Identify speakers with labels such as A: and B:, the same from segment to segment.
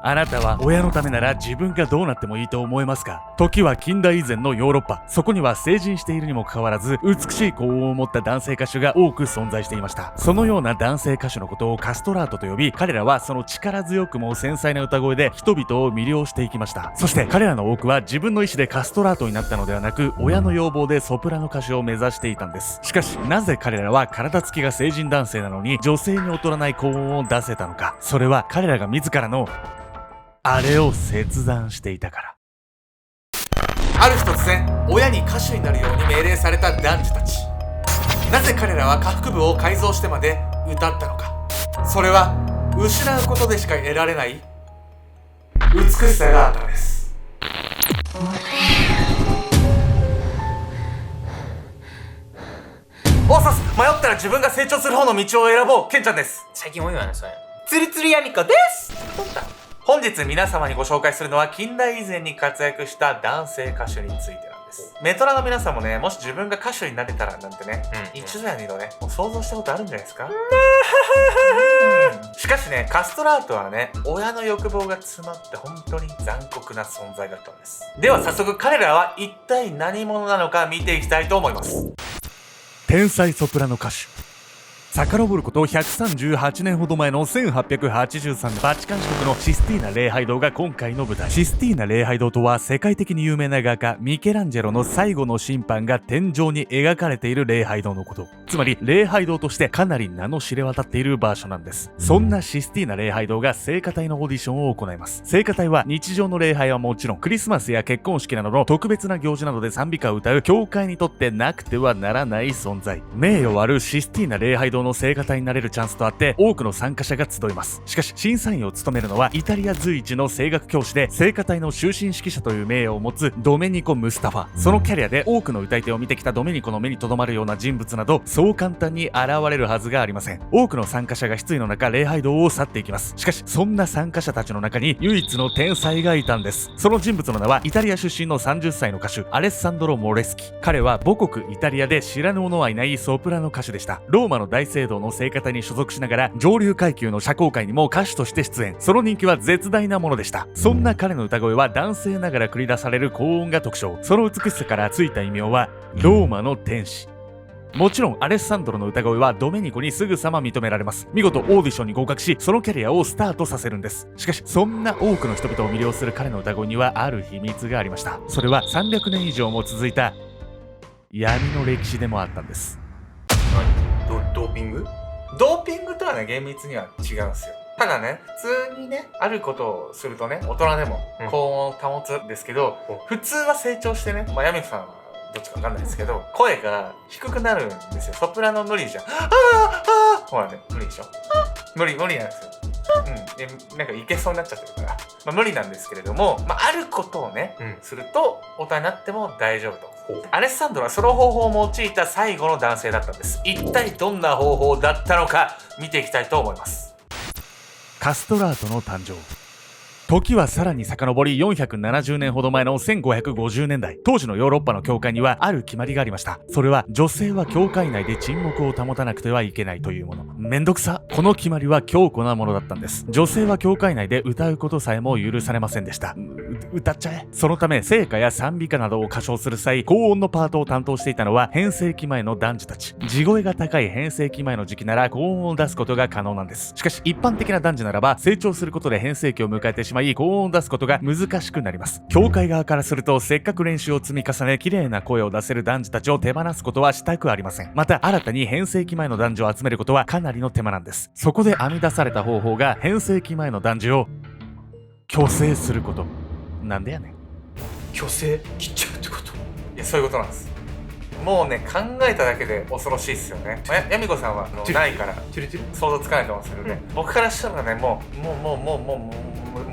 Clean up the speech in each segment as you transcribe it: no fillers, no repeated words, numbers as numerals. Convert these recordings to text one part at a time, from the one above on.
A: あなたは親のためなら自分がどうなってもいいと思えますか？時は近代以前のヨーロッパ。そこには成人しているにもかかわらず美しい高音を持った男性歌手が多く存在していました。そのような男性歌手のことをカストラートと呼び、彼らはその力強くも繊細な歌声で人々を魅了していきました。そして彼らの多くは自分の意思でカストラートになったのではなく、親の要望でソプラノ歌手を目指していたんです。しかしなぜ彼らは体つきが成人男性なのに女性に劣らない高音を出せたのか。それは彼らが自らのあれを切断していたから。
B: ある日突然、親に歌手になるように命令された男女たち。なぜ彼らは下腹部を改造してまで歌ったのか。それは失うことでしか得られない美しさがあったのです。おっさす、迷ったら自分が成長する方の道を選ぼう。ケンちゃんです。
C: 最近多いわねそれ。
B: つるつるやみこです。本日皆様にご紹介するのは近代以前に活躍した男性歌手についてなんです。メトラの皆さんもね、もし自分が歌手になれたらなんてね、一度や二度ね、もう想像したことあるんじゃないですか。しかしね、カストラートはね、親の欲望が詰まって本当に残酷な存在だったんです。では早速彼らは一体何者なのか見ていきたいと思います。
A: 天才ソプラノ歌手。遡ること138年ほど前の1883、バチカン市国のシスティーナ礼拝堂が今回の舞台。システィーナ礼拝堂とは世界的に有名な画家ミケランジェロの最後の審判が天井に描かれている礼拝堂のこと。つまり礼拝堂としてかなり名の知れ渡っている場所なんです。そんなシスティーナ礼拝堂が聖歌隊のオーディションを行います。聖歌隊は日常の礼拝はもちろん、クリスマスや結婚式などの特別な行事などで賛美歌を歌う教会にとってなくてはならない存在。名誉あるシスティーナ礼拝堂の聖歌隊になれるチャンスとあって多くの参加者が集います。しかし審査員を務めるのはイタリア随一の声楽教師で聖歌隊の終身指揮者という名誉を持つドメニコ・ムスタファ。そのキャリアで多くの歌い手を見てきたドメニコの目に留まるような人物などそう簡単に現れるはずがありません。多くの参加者が失意の中礼拝堂を去っていきます。しかしそんな参加者たちの中に唯一の天才がいたんです。その人物の名はイタリア出身の30歳の歌手アレッサンドロ・モレスキ。彼は母国イタリアで知らぬ者はいないソプラノ歌手でした。ローマの大聖堂の聖歌隊に所属しながら上流階級の社交界にも歌手として出演。その人気は絶大なものでした。そんな彼の歌声は男性ながら繰り出される高音が特徴。その美しさからついた異名はローマの天使。もちろんアレッサンドロの歌声はドメニコにすぐさま認められます。見事オーディションに合格しそのキャリアをスタートさせるんです。しかしそんな多くの人々を魅了する彼の歌声にはある秘密がありました。それは300年以上も続いた闇の歴史でもあったんです。
C: ドーピング？
B: ドーピングとはね、厳密には違うんですよ。ただね、普通にね、あることをするとね、大人でも高音を保つんですけど、普通は成長してね、ヤミさんはどっちかわかんないですけど、声が低くなるんですよ。ソプラノ無理じゃん。ほらね、無理でしょ。無理なんですよ。なんかいけそうになっちゃってるから、無理なんですけれども、あることをね、すると大人になっても大丈夫と。アレッサンドロはその方法を用いた最後の男性だったんです。一体どんな方法だったのか見ていきたいと思います。
A: カストラートの誕生。時はさらに遡り470年ほど前の1550年代。当時のヨーロッパの教会にはある決まりがありました。それは女性は教会内で沈黙を保たなくてはいけないというもの。めんどくさ。この決まりは強固なものだったんです。女性は教会内で歌うことさえも許されませんでした。歌っちゃえ。そのため聖歌や賛美歌などを歌唱する際、高音のパートを担当していたのは変声期前の男児たち。地声が高い変声期前の時期なら高音を出すことが可能なんです。しかし一般的な男児ならば成長することで変声期を迎えてしまい高音を出すことが難しくなります。教会側からするとせっかく練習を積み重ね綺麗な声を出せる男児たちを手放すことはしたくありません。また新たに変声期前の男児を集めることはかなりの手間なんです。そこで編み出された方法が変声期前の男児を虚勢すること。なんでやねん。
C: 虚勢切っちゃうってこと？
B: いや、そういうことなんです。もうね、考えただけで恐ろしいっすよね。ヤミコさんはないから想像つかないと思うんですけどね、僕からしたらね、も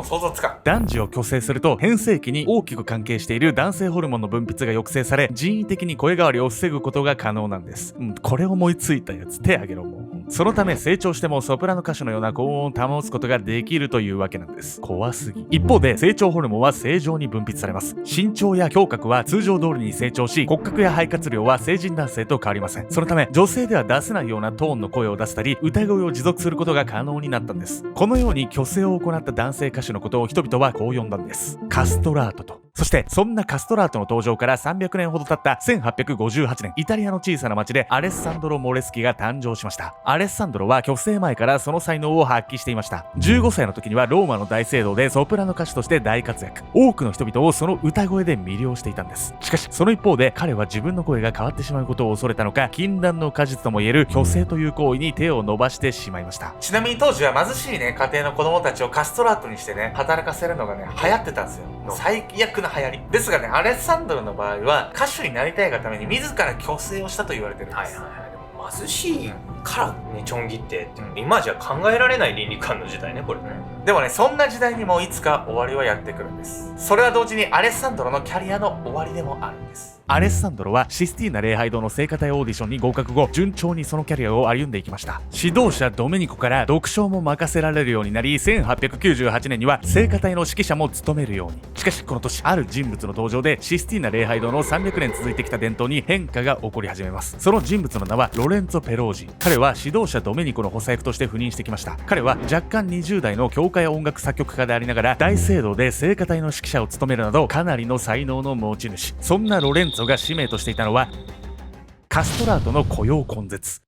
B: う想像つかん。
A: 男児を虚勢すると変声期に大きく関係している男性ホルモンの分泌が抑制され人為的に声変わりを防ぐことが可能なんです。これ思いついたやつ手あげろ。もうそのため成長してもソプラノ歌手のような高音を保つことができるというわけなんです。怖すぎ。一方で成長ホルモンは正常に分泌されます。身長や胸郭は通常通りに成長し、骨格や肺活量は成人男性と変わりません。そのため女性では出せないようなトーンの声を出せたり、歌声を持続することが可能になったんです。このように虚勢を行った男性歌手のことを人々はこう呼んだんです。カストラートと。そしてそんなカストラートの登場から300年ほど経った1858年、イタリアの小さな町でアレッサンドロ・モレスキが誕生しました。アレッサンドロは虚勢前からその才能を発揮していました。15歳の時にはローマの大聖堂でソプラノ歌手として大活躍。多くの人々をその歌声で魅了していたんです。しかしその一方で彼は自分の声が変わってしまうことを恐れたのか、禁断の果実ともいえる虚勢という行為に手を伸ばしてしまいました。
B: ちなみに当時は貧しいね、家庭の子供たちをカストラートにしてね、働かせるのがね、流行ってたんですよ。最悪な流行り。ですがね、アレッサンドロの場合は、歌手になりたいがために自ら虚勢をしたと言われてるんです。
C: はいはいはい。でも貧しいからね、ちょん切ってって、今じゃ考えられない倫理観の時代ね、これね。
B: でもね、そんな時代にもいつか終わりはやってくるんです。それは同時にアレッサンドロのキャリアの終わりでもあるんです。
A: アレッサンドロはシスティーナ礼拝堂の聖歌隊オーディションに合格後、順調にそのキャリアを歩んでいきました。指導者ドメニコから独唱も任せられるようになり、1898年には聖歌隊の指揮者も務めるように。しかしこの年、ある人物の登場でシスティーナ礼拝堂の300年続いてきた伝統に変化が起こり始めます。その人物の名はロレンツォ・ペロージ。彼は指導者ドメニコの補佐役として赴任してきました。彼は若干20代の教会音楽作曲家でありながら、大聖堂で聖歌隊の指揮者を務めるなどかなりの才能の持ち主。そんなロレンツォが使命としていたのはカストラートの雇用根絶。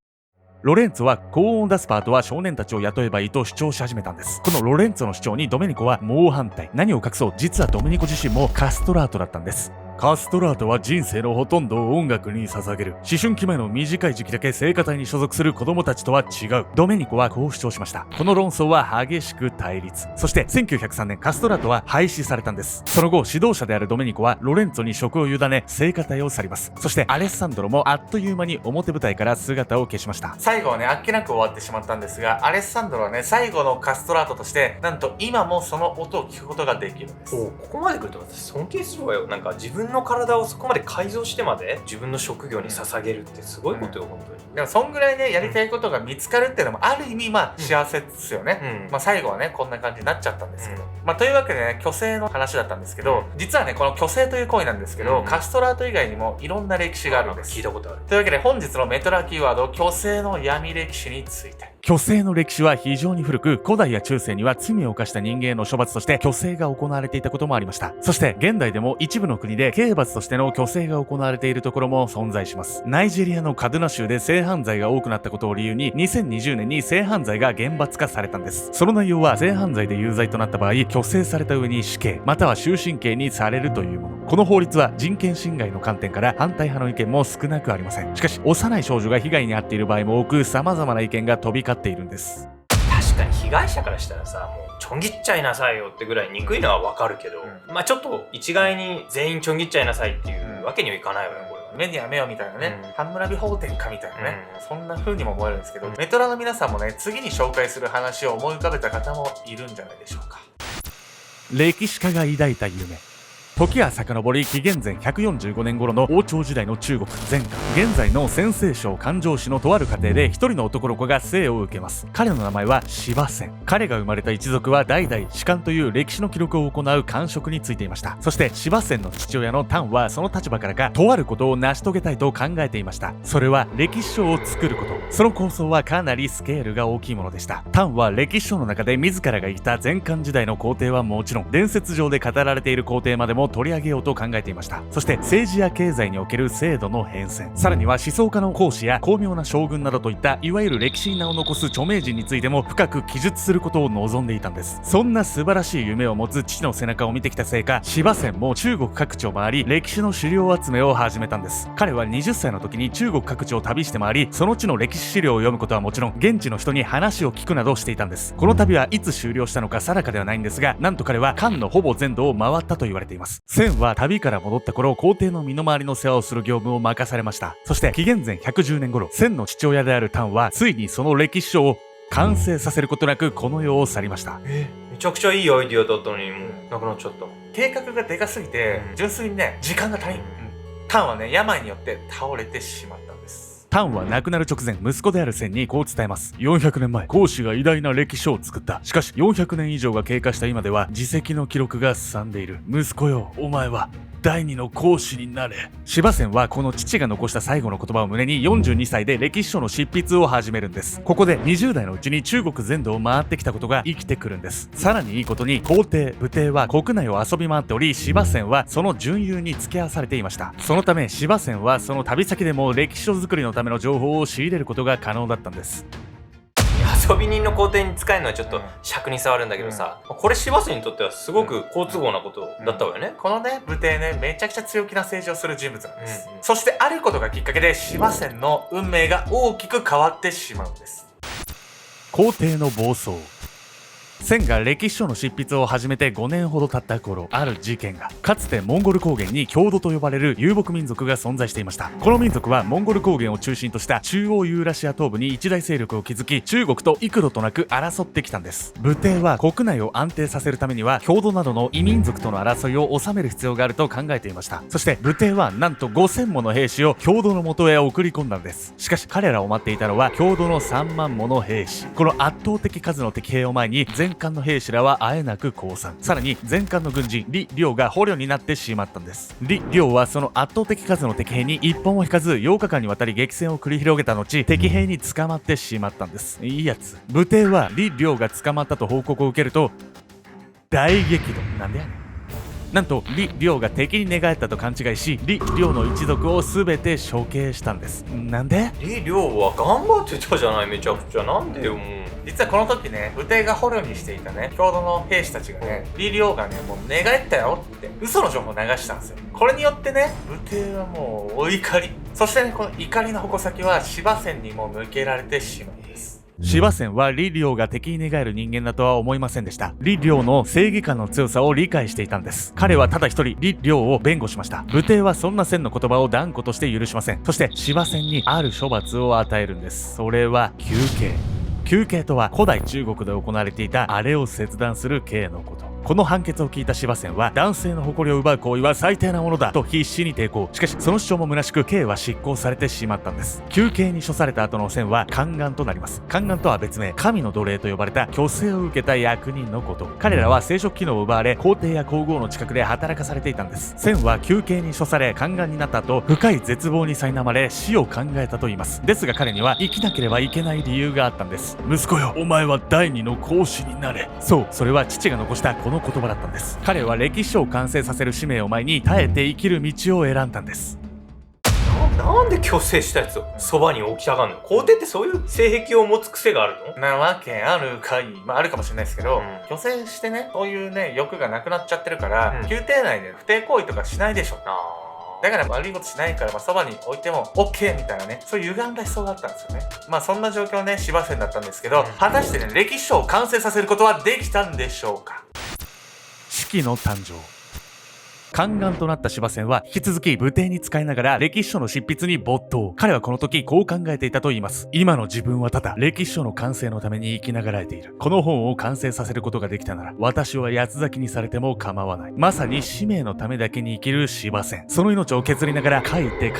A: ロレンツォは高音を出すパートは少年たちを雇えばいいと主張し始めたんです。このロレンツォの主張にドメニコは猛反対。何を隠そう、実はドメニコ自身もカストラートだったんです。カストラートは人生のほとんどを音楽に捧げる。思春期前の短い時期だけ聖歌隊に所属する子供たちとは違う。ドメニコはこう主張しました。この論争は激しく対立。そして1903年、カストラートは廃止されたんです。その後、指導者であるドメニコはロレンツォに職を委ね聖歌隊を去ります。そしてアレッサンドロもあっという間に表舞台から姿を消しました。
B: 最後はね、あっけなく終わってしまったんですが、アレッサンドロはね、最後のカストラートとして、なんと今もその音を聞くことができるんです。
C: ここまで来ると私尊敬するわよ。なんか自分の体をそこまで改造してまで自分の職業に捧げるってすごいことよ、本当に。
B: でもそんぐらいね、やりたいことが見つかるっていうのもある意味幸せですよね。最後はね、こんな感じになっちゃったんですけど、というわけでね、虚勢の話だったんですけど、実はね、この虚勢という行為なんですけど、カストラート以外にもいろんな歴史があるんです。
C: 聞いたことある。
B: というわけで本日のメトラキーワード、虚勢の闇歴史について。
A: 虚勢の歴史は非常に古く、古代や中世には罪を犯した人間への処罰として虚勢が行われていたこともありました。そして現代でも一部の国で刑罰としての虚勢が行われているところも存在します。ナイジェリアのカドゥナ州で性犯罪が多くなったことを理由に2020年に性犯罪が厳罰化されたんです。その内容は性犯罪で有罪となった場合、虚勢された上に死刑または終身刑にされるというもの。この法律は人権侵害の観点から反対派の意見も少なくありません。しかし幼い少女が被害に遭っている場合も多く、様々な意見が飛び交っているんです。
C: 確かに被害者からしたらさ、もうちょん切っちゃいなさいよってぐらい憎いのはわかるけど、ちょっと一概に全員ちょん切っちゃいなさいっていうわけにはいかないわよ、これは。
B: 目には目をみたいなね、半村美法典かみたいなね、そんな風にも思えるんですけど、メトラの皆さんもね、次に紹介する話を思い浮かべた方もいるんじゃないでしょうか。
A: 歴史家が抱いた夢。時は遡り、紀元前145年頃の王朝時代の中国前漢、現在の陝西省漢城市のとある家庭で一人の男の子が生を受けます。彼の名前は司馬遷。彼が生まれた一族は代々士官という歴史の記録を行う官職についていました。そして司馬遷の父親の譚はその立場からか、とあることを成し遂げたいと考えていました。それは歴史書を作ること。その構想はかなりスケールが大きいものでした。譚は歴史書の中で自らがいた前漢時代の皇帝はもちろん、伝説上で語られている皇帝までも取り上げようと考えていました。そして政治や経済における制度の変遷、さらには思想家の孔子や巧妙な将軍などといったいわゆる歴史に名を残す著名人についても深く記述することを望んでいたんです。そんな素晴らしい夢を持つ父の背中を見てきたせいか、司馬遷も中国各地を回り歴史の資料集めを始めたんです。彼は20歳の時に中国各地を旅して回り、その地の歴史資料を読むことはもちろん、現地の人に話を聞くなどしていたんです。この旅はいつ終了したのか定かではないんですが、なんと彼は漢のほぼ全土を回ったと言われています。遷は旅から戻った頃、皇帝の身の回りの世話をする業務を任されました。そして紀元前110年頃、遷の父親である譚はついにその歴史書を完成させることなくこの世を去りました。
C: めちゃくちゃいいアイディアだったのに、もうなくなっちゃった。
B: 計画がでかすぎて、純粋にね、時間が足りん。譚はね、病によって倒れてしまったんです。
A: タンは亡くなる直前、息子であるセンにこう伝えます。400年前、孔子が偉大な歴史書を作った。しかし、400年以上が経過した今では、自責の記録がすさんでいる。息子よ、お前は、第二の孔子になれ。司馬遷はこの父が残した最後の言葉を胸に42歳で歴史書の執筆を始めるんです。ここで20代のうちに中国全土を回ってきたことが生きてくるんです。さらにいいことに皇帝、武帝は国内を遊び回っており、司馬遷はその準優に付き合わされていました。そのため司馬遷はその旅先でも歴史書作りのための情報を仕入れることが可能だったんです。
C: 遊び人の皇帝に使えるのはちょっと尺に触るんだけどさ、これ司馬遷にとってはすごく好都合なことだったわよね。
B: このね、武帝ね、めちゃくちゃ強気な政治をする人物なんです。そしてあることがきっかけで司馬遷の運命が大きく変わってしまうんです。
A: 皇帝の暴走。千が歴史書の執筆を始めて5年ほど経った頃、ある事件が。かつてモンゴル高原に匈奴と呼ばれる遊牧民族が存在していました。この民族はモンゴル高原を中心とした中央ユーラシア東部に一大勢力を築き、中国と幾度となく争ってきたんです。武帝は国内を安定させるためには匈奴などの異民族との争いを収める必要があると考えていました。そして武帝はなんと5000もの兵士を匈奴の元へ送り込んだんです。しかし彼らを待っていたのは匈奴の3万もの兵士。この圧倒的数の敵兵を前に前漢の兵士らはあえなく降参。さらに前漢の軍人李陵が捕虜になってしまったんです。李陵はその圧倒的数の敵兵に一本も引かず8日間にわたり激戦を繰り広げた後、敵兵に捕まってしまったんです。いいやつ。武帝は李陵が捕まったと報告を受けると大激怒。なんでやねん。なんと李陵が敵に寝返ったと勘違いし、李陵の一族を全て処刑したんです。なんで？
C: 李陵は頑張ってたじゃない、めちゃくちゃ。なんでよ。もう
B: 実はこの時ね、武帝が捕虜にしていたね、匈奴の兵士たちがね、李陵がね、もう寝返ったよって嘘の情報を流したんですよ。これによってね、武帝はもうお怒り。そしてね、この怒りの矛先は司馬遷にも向けられてしまうんです。
A: 司馬遷は李陵が敵に寝返る人間だとは思いませんでした。李陵の正義感の強さを理解していたんです。彼はただ一人李陵を弁護しました。武帝はそんな遷の言葉を断固として許しません。そして司馬遷にある処罰を与えるんです。それは休刑。休刑とは古代中国で行われていたあれを切断する刑のこと。この判決を聞いた司馬遷は、男性の誇りを奪う行為は最低なものだと必死に抵抗。しかしその主張も虚しく、刑は執行されてしまったんです。休刑に処された後の遷は宦官となります。宦官とは別名、神の奴隷と呼ばれた虚勢を受けた役人のこと。彼らは生殖機能を奪われ、皇帝や皇后の近くで働かされていたんです。遷は休刑に処され宦官になった後、深い絶望に苛まれ死を考えたと言います。ですが彼には生きなければいけない理由があったんです。息子よ、お前は第二の孔子になれ。そう、それは父が残したこの言葉だったんです。彼は歴史書を完成させる使命を前に耐えて生きる道を選んだんです。
C: なんで虚勢したやつをそばに置きたがんの？皇帝ってそういう性癖を持つ癖があるの？
B: なわけあるかい。まああるかもしれないですけど、虚勢してね、そういうね、欲がなくなっちゃってるから、宮廷内で不貞行為とかしないでしょ。だから悪いことしないから、そばに置いても OK みたいなね、そういう歪んだ思想があったんですよね。まあそんな状況ね、司馬遷だったんですけど、果たしてね、歴史書を完成させることはできたんでしょうか。
A: 四季の誕生。宦官となった司馬遷は引き続き武帝に仕えながら歴史書の執筆に没頭。彼はこの時こう考えていたと言います。今の自分はただ歴史書の完成のために生きながらえている。この本を完成させることができたなら、私は八つ咲きにされても構わない。まさに使命のためだけに生きる司馬遷。その命を削りながら書いて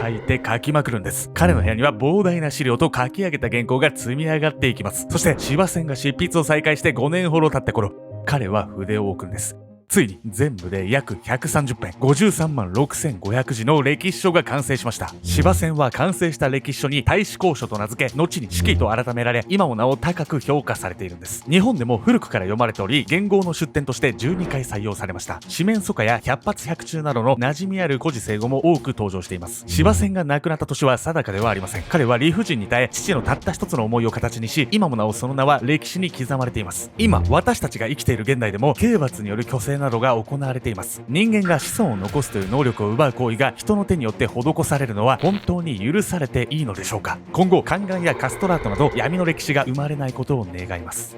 A: 書きまくるんです。彼の部屋には膨大な資料と書き上げた原稿が積み上がっていきます。そして司馬遷が執筆を再開して5年ほど経った頃、彼は筆を置くんです。ついに全部で約130編、53万6500字の歴史書が完成しました。司馬遷は完成した歴史書に大使公書と名付け、後に四季と改められ、今もなお高く評価されているんです。日本でも古くから読まれており、元号の出典として12回採用されました。四面楚歌や百発百中などの馴染みある古事成語も多く登場しています。司馬遷が亡くなった年は定かではありません。彼は理不尽に耐え、父のたった一つの思いを形にし、今もなおその名は歴史に刻まれています。今、私たちが生きている現代でも、刑罰による虚勢などが行われています。人間が子孫を残すという能力を奪う行為が人の手によって施されるのは本当に許されていいのでしょうか。今後、宦官やカストラートなど闇の歴史が生まれないことを願います。